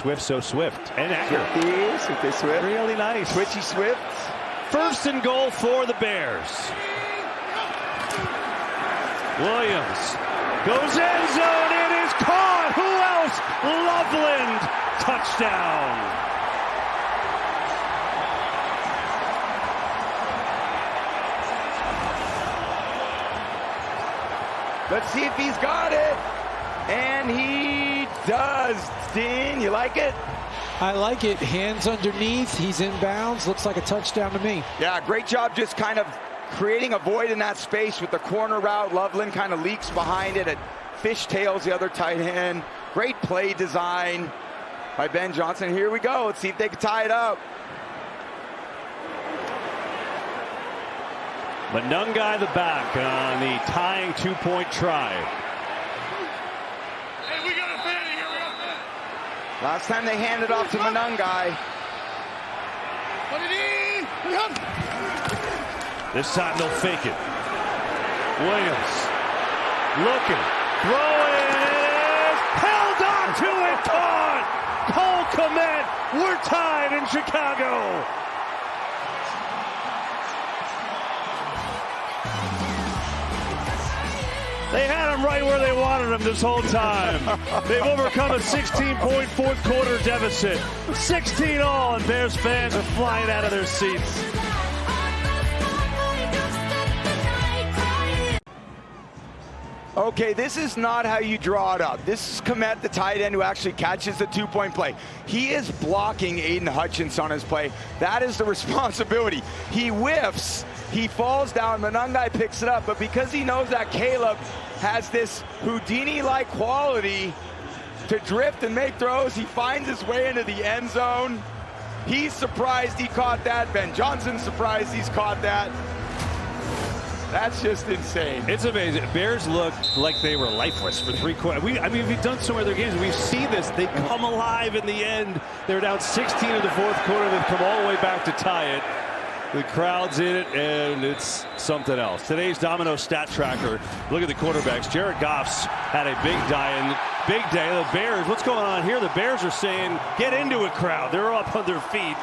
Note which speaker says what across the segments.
Speaker 1: Swift so swift and accurate.
Speaker 2: Swifty Swift.
Speaker 1: Really nice.
Speaker 2: Twitchy Swift.
Speaker 1: First and goal for the Bears. Williams goes end zone. It is caught. Who else? Loveland. Touchdown.
Speaker 2: Let's see if he's got it. And he does. Dean, you like it?
Speaker 3: I like it. Hands underneath. He's in bounds. Looks like a touchdown to me.
Speaker 2: Yeah, great job just kind of creating a void in that space with the corner route. Loveland kind of leaks behind it. It fishtails the other tight end. Great play design by Ben Johnson. Here we go. Let's see if they can tie it up.
Speaker 1: Manungai the back on the tying two-point try.
Speaker 4: Hey, we got a fan here. We got a fan.
Speaker 2: Last time they handed off to Manungai.
Speaker 1: This time they'll fake it. Williams looking, throwing, it is held on to it, caught! Cole Kmet, we're tied in Chicago. They had him right where they wanted him this whole time. They've overcome a 16-point fourth quarter deficit. 16-all, and Bears fans are flying out of their seats.
Speaker 2: Okay, this is not how you draw it up. This is Kmet, the tight end, who actually catches the two-point play. He is blocking Aiden Hutchins on his play. That is the responsibility. He whiffs, he falls down, Manungai picks it up, but because he knows that Caleb has this Houdini-like quality to drift and make throws, he finds his way into the end zone. He's surprised he caught that. Ben Johnson's surprised he's caught that. That's just insane.
Speaker 1: It's amazing. Bears looked like they were lifeless for three quarters. I mean, we've done so many other games. We've seen this. They come alive in the end. They're down 16 in the fourth quarter. They've come all the way back to tie it. The crowd's in it, and it's something else. Today's Domino stat tracker. Look at the quarterbacks. Jared Goff's had a big day. The Bears, what's going on here? The Bears are saying, get into it, crowd. They're up on their feet.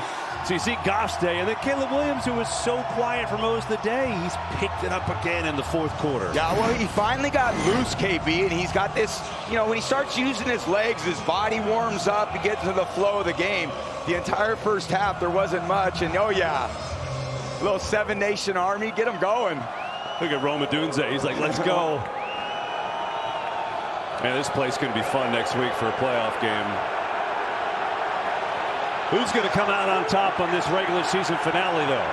Speaker 1: So you see Goff's day, and then Caleb Williams, who was so quiet for most of the day, he's picked it up again in the fourth quarter.
Speaker 2: Yeah, well, he finally got loose, KB, and he's got this, you know, when he starts using his legs, his body warms up, he gets into the flow of the game. The entire first half, there wasn't much, and oh yeah, a little Seven Nation Army, get him going.
Speaker 1: Look at Roma Dunze, he's like, let's go. Man, this place is going to be fun next week for a playoff game. Who's going to come out on top on this regular season finale, though?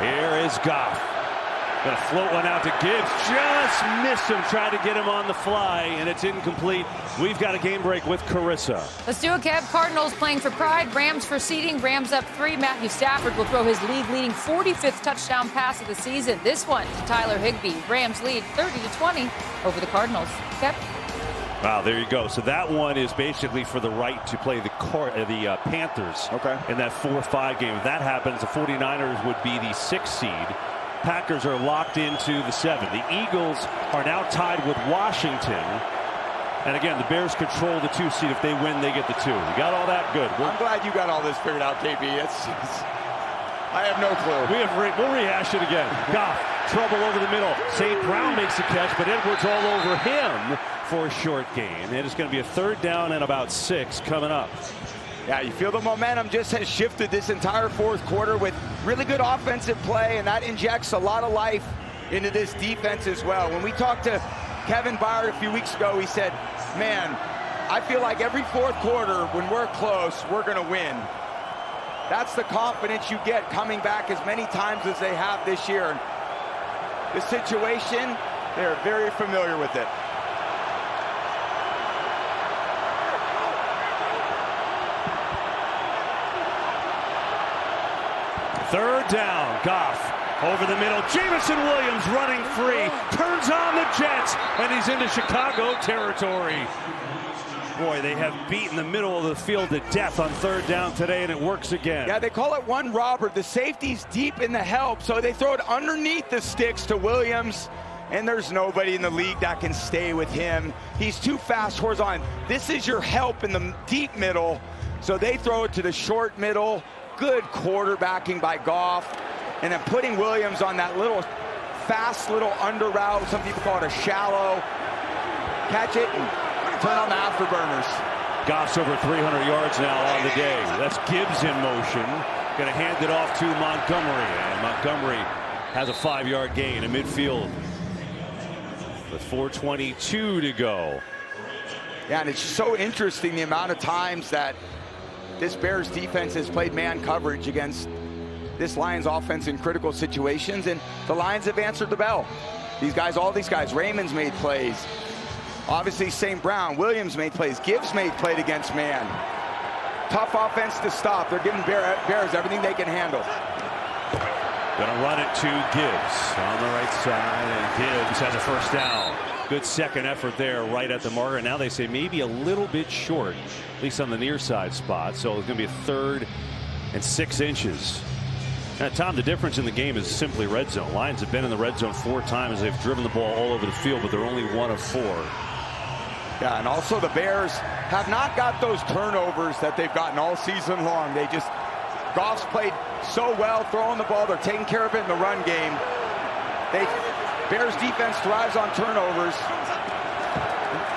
Speaker 1: Here is Goff. Going to float one out to Gibbs. Just missed him. Tried to get him on the fly, and it's incomplete. We've got a game break with Carissa.
Speaker 5: Let's do it, Kev. Cardinals playing for pride. Rams for seeding. Rams up 3. Matthew Stafford will throw his league-leading 45th touchdown pass of the season. This one to Tyler Higbee. Rams lead 30-20 over the Cardinals. Kev?
Speaker 1: Wow, there you go. So that one is basically for the right to play the Panthers in that 4-5 game. If that happens, the 49ers would be the 6th seed. Packers are locked into the 7. The Eagles are now tied with Washington. And again, the Bears control the 2 seed. If they win, they get the 2. You got all that? Good.
Speaker 2: I'm glad you got all this figured out, KB. I have no clue.
Speaker 1: We'll rehash it again. Goff, trouble over the middle. St. Brown makes the catch, but Edwards all over him for a short gain. And it's going to be a 3rd down and about 6 coming up.
Speaker 2: Yeah, you feel the momentum just has shifted this entire fourth quarter with really good offensive play, and that injects a lot of life into this defense as well. When we talked to Kevin Byard a few weeks ago, he said, man, I feel like every fourth quarter when we're close, we're going to win. That's the confidence you get coming back as many times as they have this year. This situation, they're very familiar with it.
Speaker 1: Third down, Goff over the middle. Jameson Williams running free, turns on the Jets, and he's into Chicago territory. Boy, they have beaten the middle of the field to death on 3rd down today, and it works again.
Speaker 2: Yeah, they call it one robber. The safety's deep in the help, so they throw it underneath the sticks to Williams, and there's nobody in the league that can stay with him. He's too fast horizontal. This is your help in the deep middle, so they throw it to the short middle. Good quarterbacking by Goff, and then putting Williams on that little fast little under route. Some people call it a shallow. Catch it and turn on the afterburners.
Speaker 1: Goff's over 300 yards now on the day. That's Gibbs in motion. Going to hand it off to Montgomery. And Montgomery has a 5-yard gain in midfield with 4:22 to go.
Speaker 2: Yeah, and it's so interesting the amount of times that this Bears defense has played man coverage against this Lions offense in critical situations, and the Lions have answered the bell. These guys, all these guys, Raymond's made plays. Obviously, St. Brown, Williams made plays. Gibbs made plays against man. Tough offense to stop. They're giving Bears everything they can handle.
Speaker 1: Gonna run it to Gibbs on the right side, and Gibbs has a first down. Good second effort there right at the marker. Now they say maybe a little bit short, at least on the near side spot. So it's going to be a 3rd and 6 inches. Now, Tom, the difference in the game is simply red zone. Lions have been in the red zone 4 times. They've driven the ball all over the field, but they're only 1 of 4.
Speaker 2: Yeah, and also the Bears have not got those turnovers that they've gotten all season long. Goff's played so well throwing the ball. They're taking care of it in the run game. Bears defense thrives on turnovers.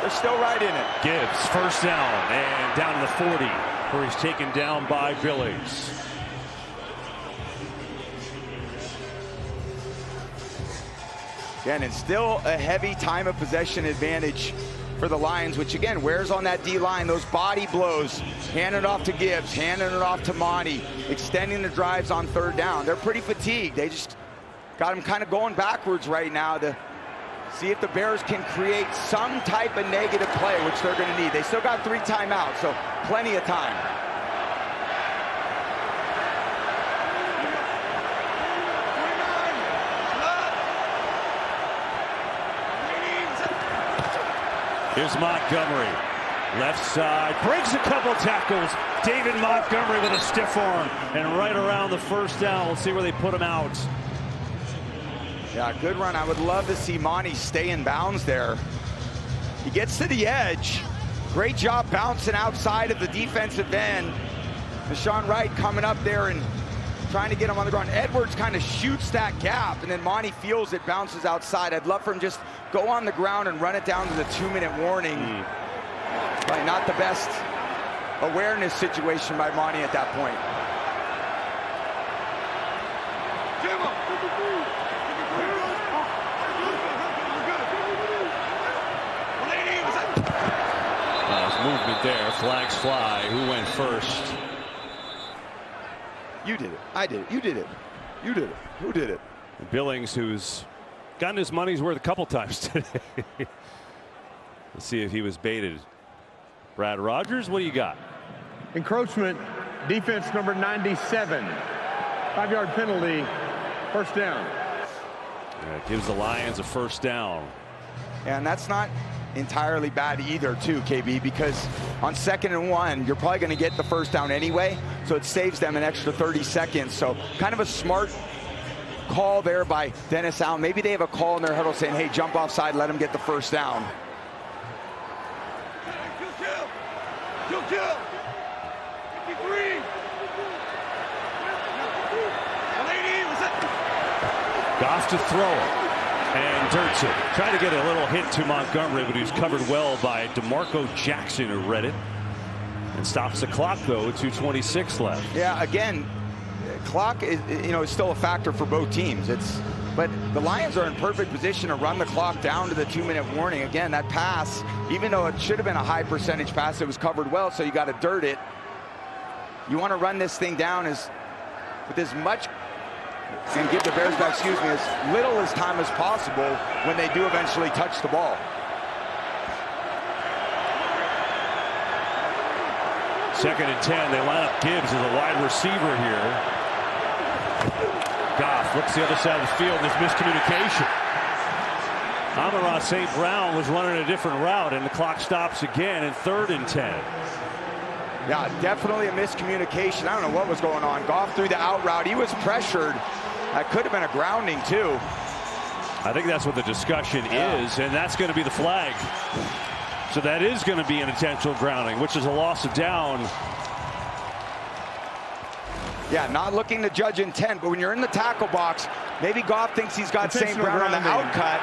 Speaker 2: They're still right in it.
Speaker 1: Gibbs, first down, and down to the 40, where he's taken down by Billings.
Speaker 2: Again, and still a heavy time of possession advantage for the Lions, which again wears on that D-line. Those body blows, handing it off to Gibbs, handing it off to Monty, extending the drives on 3rd down. They're pretty fatigued. They just got them kind of going backwards right now to see if the Bears can create some type of negative play, which they're going to need. They still got 3 timeouts, so plenty of time.
Speaker 1: Here's Montgomery, left side, breaks a couple tackles. David Montgomery with a stiff arm, and right around the first down. We'll see where they put him out.
Speaker 2: Yeah, good run. I would love to see Monty stay in bounds there. He gets to the edge. Great job bouncing outside of the defensive end. Deshaun Wright coming up there and trying to get him on the ground. Edwards kind of shoots that gap, and then Monty feels it, bounces outside. I'd love for him just go on the ground and run it down to the 2-minute warning. Like, not the best awareness situation by Monty at that point.
Speaker 1: Movement there, flags fly. Who went first?
Speaker 2: You did it. I did it. You did it. You did it. Who did it?
Speaker 1: Billings, who's gotten his money's worth a couple times today. Let's see if he was baited. Brad Rogers, what do you got?
Speaker 6: Encroachment, defense number 97. 5-yard penalty, first down.
Speaker 1: It gives the Lions a first down.
Speaker 2: And that's not entirely bad either, too, KB, because on 2nd and 1, you're probably going to get the first down anyway, so it saves them an extra 30 seconds. So kind of a smart call there by Dennis Allen. Maybe they have a call in their huddle saying, hey, jump offside, let him get the first down.
Speaker 1: Goff to throw it. And dirts it. Trying to get a little hit to Montgomery, but he was covered well by DeMarco Jackson, who read it. And stops the clock, though, with 2:26 left.
Speaker 2: Yeah, again, clock is, is still a factor for both teams. But the Lions are in perfect position to run the clock down to the 2-minute warning. Again, that pass, even though it should have been a high percentage pass, it was covered well, so you got to dirt it. You want to run this thing down with as much, and give the Bears back, as little as time as possible when they do eventually touch the ball.
Speaker 1: Second and 10, they line up Gibbs as a wide receiver here. Goff looks the other side of the field, and there's miscommunication. Amon-Ra St. Brown was running a different route, and the clock stops again in 3rd and 10.
Speaker 2: Yeah, definitely a miscommunication. I don't know what was going on. Goff threw the out route. He was pressured. That could have been a grounding, too.
Speaker 1: I think that's what the discussion is, and that's going to be the flag. So that is going to be an intentional grounding, which is a loss of down.
Speaker 2: Yeah, not looking to judge intent, but when you're in the tackle box, maybe Goff thinks he's got St. Brown on the outcut,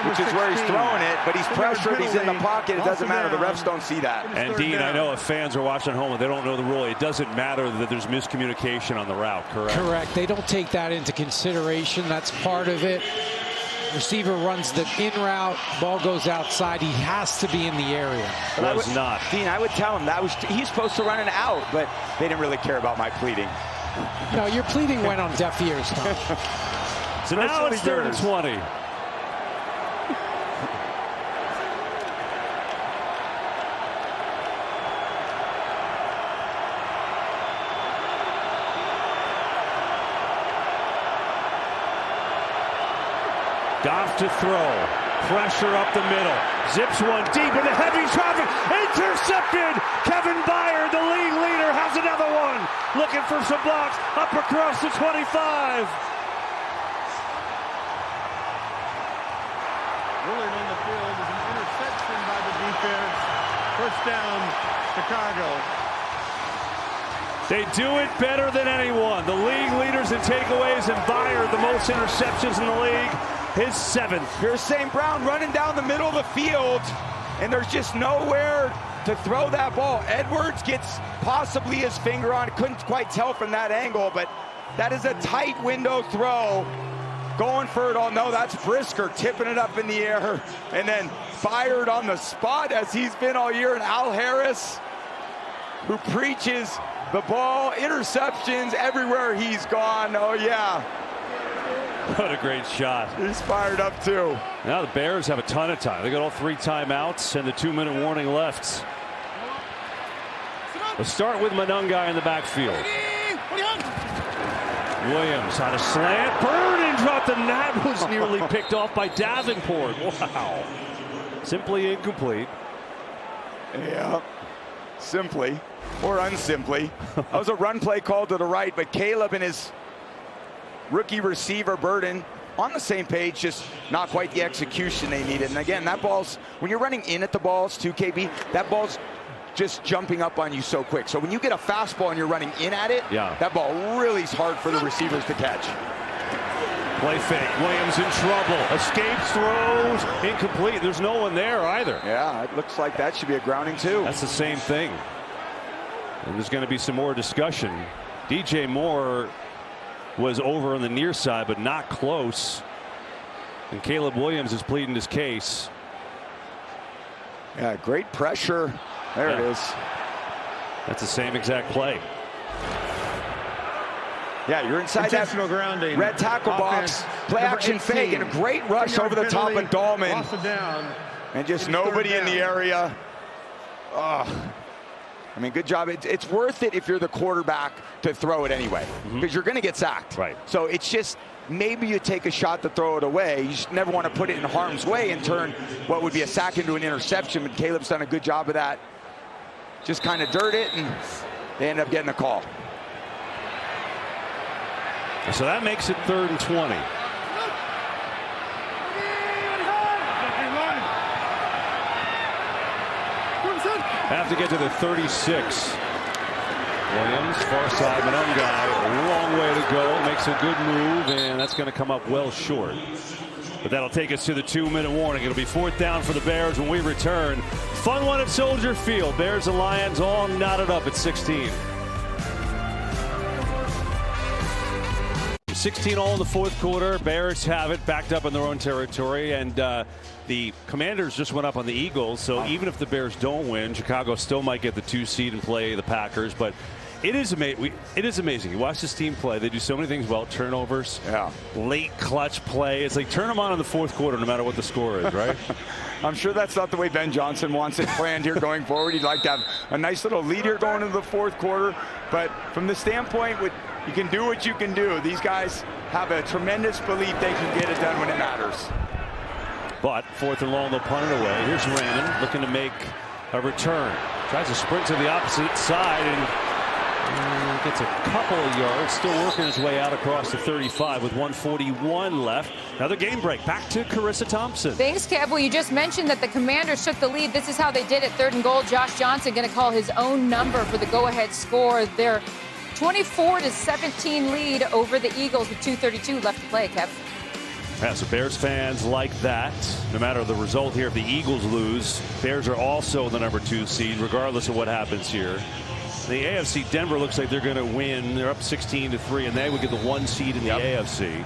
Speaker 2: which is where he's throwing it, but he's pressured, he's in the pocket, it doesn't matter, the refs don't see that.
Speaker 1: And Dean, I know if fans are watching at home and they don't know the rule, it doesn't matter that there's miscommunication on the route, correct?
Speaker 3: Correct. They don't take that into consideration. That's part of it. Receiver runs the in route, ball goes outside. He has to be in the area.
Speaker 1: Was not.
Speaker 2: Dean, I would tell him he's supposed to run an out, but they didn't really care about my pleading.
Speaker 3: No, your pleading went on deaf ears, Tom.
Speaker 1: So now it's 3rd and 20. Goff to throw. Pressure up the middle. Zips one deep into heavy traffic. Intercepted. Kevin Byard, the league leader, has another one. Looking for some blocks. Up across the 25.
Speaker 6: Ruling on the field is an interception by the defense. First down, Chicago.
Speaker 1: They do it better than anyone. The league leaders in takeaways, and Byard, the most interceptions in the league. His 7th.
Speaker 2: Here's St. Brown running down the middle of the field, and there's just nowhere to throw that ball. Edwards gets possibly his finger on it. Couldn't quite tell from that angle, but that is a tight window throw. Going for it all. No, that's Brisker tipping it up in the air. And then Byard on the spot as he's been all year. And Al Harris, who preaches the ball, interceptions everywhere he's gone. Oh, yeah.
Speaker 1: What a great shot.
Speaker 2: He's fired up, too.
Speaker 1: Now the Bears have a ton of time. They got all 3 timeouts and the 2-minute warning left. We'll start with Monungai in the backfield. Williams on a slant. Burden dropped, and that was nearly picked off by Davenport. Wow. Simply incomplete.
Speaker 2: Yeah. Simply or unsimply. That was a run play called to the right, but Caleb and his rookie receiver Burden on the same page, just not quite the execution they needed. And again, that ball's, when you're running in at the balls too, KB, that ball's just jumping up on you so quick. So when you get a fastball and you're running in at it, that ball really is hard for the receivers to catch.
Speaker 1: Play fake. Williams in trouble. Escapes, throws, incomplete. There's no one there either.
Speaker 2: Yeah, it looks like that should be a grounding too.
Speaker 1: That's the same thing. And there's going to be some more discussion. DJ Moore was over on the near side, but not close. And Caleb Williams is pleading his case.
Speaker 2: Yeah, great pressure. There it is.
Speaker 1: That's the same exact play.
Speaker 2: Yeah, you're inside that
Speaker 6: grounding.
Speaker 2: red tackle box. Play action fake and a great rush over the top of Dahlman. And just nobody in the area. Oh. I mean, good job. It's worth it if you're the quarterback to throw it anyway, because you're going to get sacked.
Speaker 1: Right.
Speaker 2: So it's just, maybe you take a shot to throw it away. You just never want to put it in harm's way and turn what would be a sack into an interception. But Caleb's done a good job of that. Just kind of dirt it, and they end up getting a call.
Speaker 1: So that makes it 3rd and 20. Have to get to the 36. Williams, far side, Monungai, a long way to go. Makes a good move, and that's going to come up well short. But that'll take us to the 2-minute warning. It'll be 4th down for the Bears when we return. Fun one at Soldier Field. Bears and Lions all knotted up at 16. 16 all in the 4th quarter. Bears have it backed up in their own territory, and the Commanders just went up on the Eagles. So even if the Bears don't win, Chicago still might get the 2 seed and play the Packers. But it is amazing. You watch this team play. They do so many things well. Turnovers, late clutch play. It's like turn them on in the 4th quarter no matter what the score is, right?
Speaker 2: I'm sure that's not the way Ben Johnson wants it planned here going forward. He'd like to have a nice little lead here going into the 4th quarter. But from the standpoint, you can do what you can do. These guys have a tremendous belief they can get it done when it matters.
Speaker 1: But 4th and long, they'll punt it away. Here's Raymond looking to make a return. Tries to sprint to the opposite side and Gets a couple of yards, still working his way out across the 35 with 1:41 left. Another game break. Back to Carissa Thompson.
Speaker 5: Thanks, Kev. Well, you just mentioned that the Commanders took the lead. This is how they did it. 3rd and goal. Josh Johnson going to call his own number for the go-ahead score. Their 24-17 lead over the Eagles with 2:32 left to play, Kev.
Speaker 1: Yeah, so Bears fans like that. No matter the result here, if the Eagles lose, Bears are also the number 2 seed, regardless of what happens here. The AFC, Denver looks like they're going to win. They're up 16-3, and they would get the 1 seed in the AFC.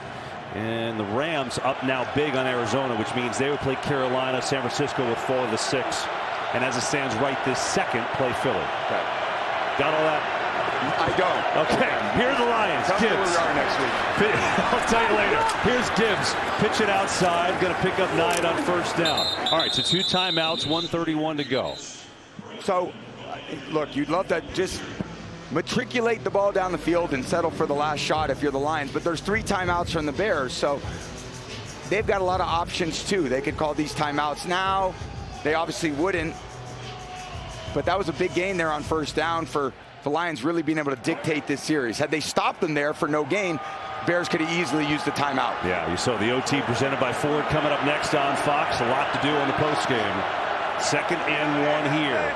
Speaker 1: And the Rams up now big on Arizona, which means they would play Carolina. San Francisco would fall to the 6. And as it stands right this second, play Philly.
Speaker 2: Okay.
Speaker 1: Got all that?
Speaker 2: I don't.
Speaker 1: Okay, here are the Lions.
Speaker 2: Tell me where
Speaker 1: Gibbs.
Speaker 2: we are next week.
Speaker 1: I'll tell you later. Here's Gibbs. Pitch it outside. Going to pick up 9 on 1st down. All right, so 2 timeouts, 1:31 to go.
Speaker 2: So, look, you'd love to just matriculate the ball down the field and settle for the last shot if you're the Lions. But there's 3 timeouts from the Bears, so they've got a lot of options too. They could call these timeouts now. They obviously wouldn't. But that was a big gain there on 1st down for the Lions really being able to dictate this series. Had they stopped them there for no gain, Bears could have easily used the timeout.
Speaker 1: Yeah, you saw the OT presented by Ford coming up next on Fox. A lot to do on the postgame. 2nd and 1 here.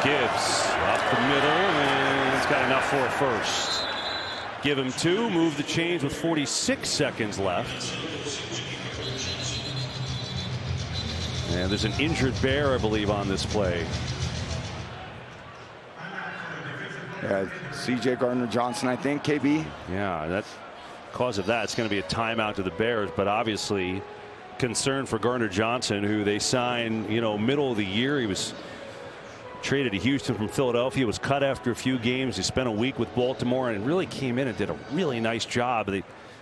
Speaker 1: Gibbs up the middle, and it's got enough for a 1st. Give him 2, move the chains with 46 seconds left. And there's an injured Bear, I believe, on this play.
Speaker 2: Yeah, C.J. Gardner-Johnson, I think, KB.
Speaker 1: Yeah, that's because of that. It's going to be a timeout to the Bears, but obviously concern for Gardner-Johnson, who they signed, middle of the year. He was traded to Houston from Philadelphia, was cut after a few games. He spent a week with Baltimore and really came in and did a really nice job.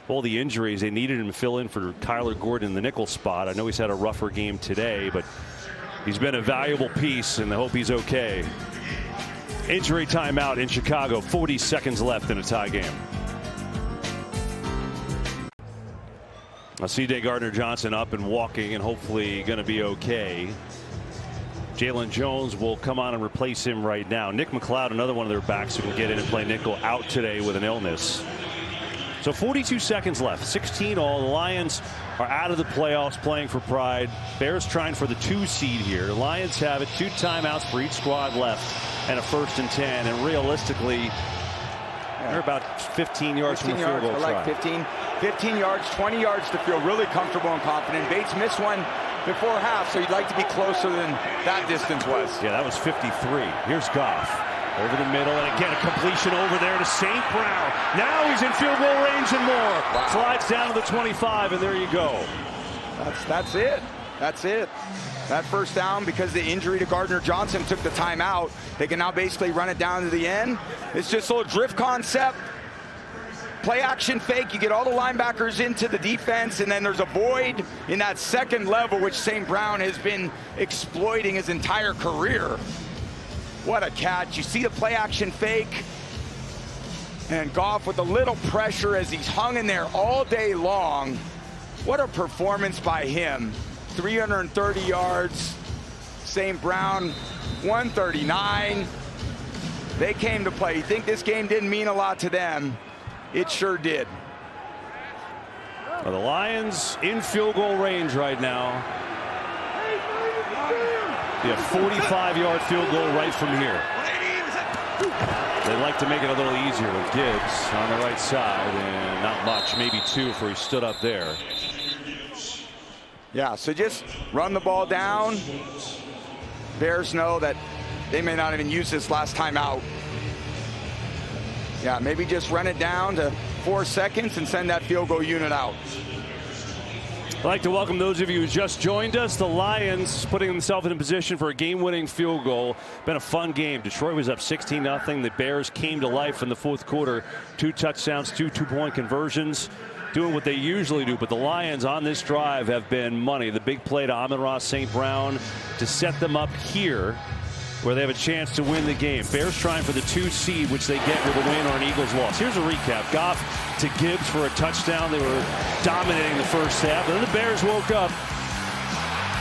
Speaker 1: All the injuries, they needed him to fill in for Kyler Gordon in the nickel spot. I know he's had a rougher game today, but he's been a valuable piece, and I hope he's okay. Injury timeout in Chicago, 40 seconds left in a tie game. C.J. Gardner-Johnson up and walking and hopefully going to be okay. Jalen Jones will come on and replace him right now. Nick McLeod, another one of their backs who can get in and play nickel, out today with an illness. So 42 seconds left, 16 all. The Lions are out of the playoffs, playing for pride. Bears trying for the 2 seed here. Lions have it, 2 timeouts for each squad left and a 1st and 10. And realistically, they're about 15 yards from the field goal try.
Speaker 2: 15 yards, 20 yards to feel really comfortable and confident. Bates missed one before half, so you'd like to be closer than that distance was.
Speaker 1: Yeah, that was 53. Here's Goff. Over the middle, and again a completion over there to St. Brown. Now he's in field goal range and more. Wow. Slides down to the 25, and there you go.
Speaker 2: That's it. That's it. That 1st down, because the injury to Gardner-Johnson took the timeout. They can now basically run it down to the end. It's just a little drift concept. Play action fake. You get all the linebackers into the defense, and then there's a void in that 2nd level, which St. Brown has been exploiting his entire career. What a catch. You see the play action fake. And Goff with a little pressure as he's hung in there all day long. What a performance by him. 330 yards. St. Brown, 139. They came to play. You think this game didn't mean a lot to them? It sure did.
Speaker 1: Well, the Lions in field goal range right now. Yeah, 45-yard field goal right from here. They'd like to make it a little easier with Gibbs on the right side, and not much, maybe 2 if he stood up there.
Speaker 2: Yeah, so just run the ball down. Bears know that they may not even use this last time out. Yeah, maybe just run it down to 4 seconds and send that field goal unit out.
Speaker 1: I'd like to welcome those of you who just joined us. The Lions putting themselves in a position for a game-winning field goal. Been a fun game. Detroit was up 16-0. The Bears came to life in the 4th quarter. 2 touchdowns, 2 two-point conversions. Doing what they usually do. But the Lions on this drive have been money. The big play to Amon-Ra St. Brown to set them up here, where they have a chance to win the game. Bears trying for the 2 seed, which they get with a win or an Eagles loss. Here's a recap. Goff to Gibbs for a touchdown. They were dominating the 1st half. And then the Bears woke up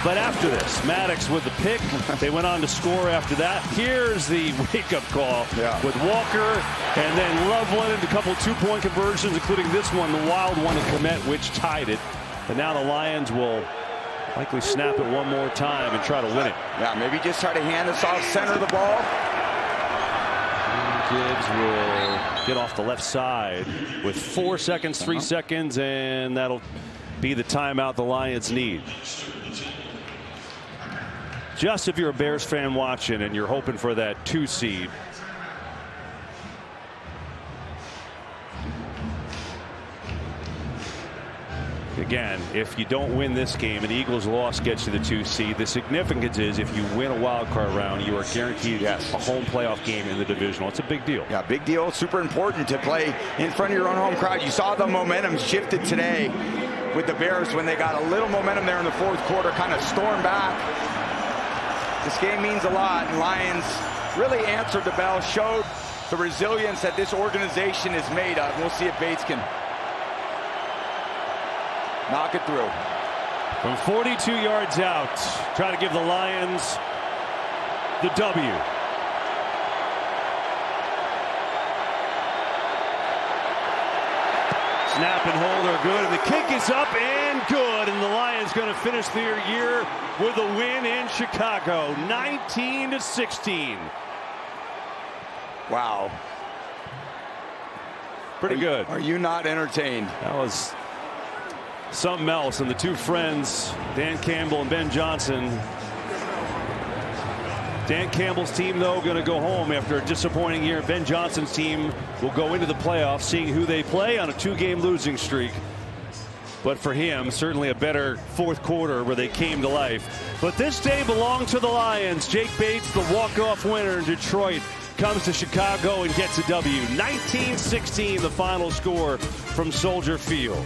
Speaker 1: But after this, Maddox with the pick. They went on to score after that. Here's the wake-up call with Walker, and then Loveland, a couple two-point conversions, including this one, the wild one to Komet, which tied it. And now the Lions will likely snap it one more time and try to win it.
Speaker 2: Yeah, maybe just try to hand this off center of the ball.
Speaker 1: Gibbs will get off the left side with 4 seconds, 3 seconds, and that'll be the timeout the Lions need. Just if you're a Bears fan watching and you're hoping for that 2 seed. Again, if you don't win this game and the Eagles' loss gets you the 2 seed, the significance is if you win a wild card round, you are guaranteed a home playoff game in the divisional. It's a big deal.
Speaker 2: Yeah, big deal. Super important to play in front of your own home crowd. You saw the momentum shifted today with the Bears when they got a little momentum there in the fourth quarter, kind of stormed back. This game means a lot, and Lions really answered the bell, showed the resilience that this organization is made of. We'll see if Bates can knock it through.
Speaker 1: From 42 yards out, try to give the Lions the W. Snap and hold are good, and the kick is up and good, and the Lions going to finish their year with a win in Chicago, 19-16.
Speaker 2: Wow.
Speaker 1: Pretty good.
Speaker 2: Are you not entertained?
Speaker 1: That was something else, and the two friends, Dan Campbell and Ben Johnson. Dan Campbell's team, though, going to go home after a disappointing year. Ben Johnson's team will go into the playoffs, seeing who they play on a 2-game losing streak. But for him, certainly a better fourth quarter where they came to life. But this day belonged to the Lions. Jake Bates, the walk-off winner in Detroit, comes to Chicago and gets a W. 19-16, the final score from Soldier Field.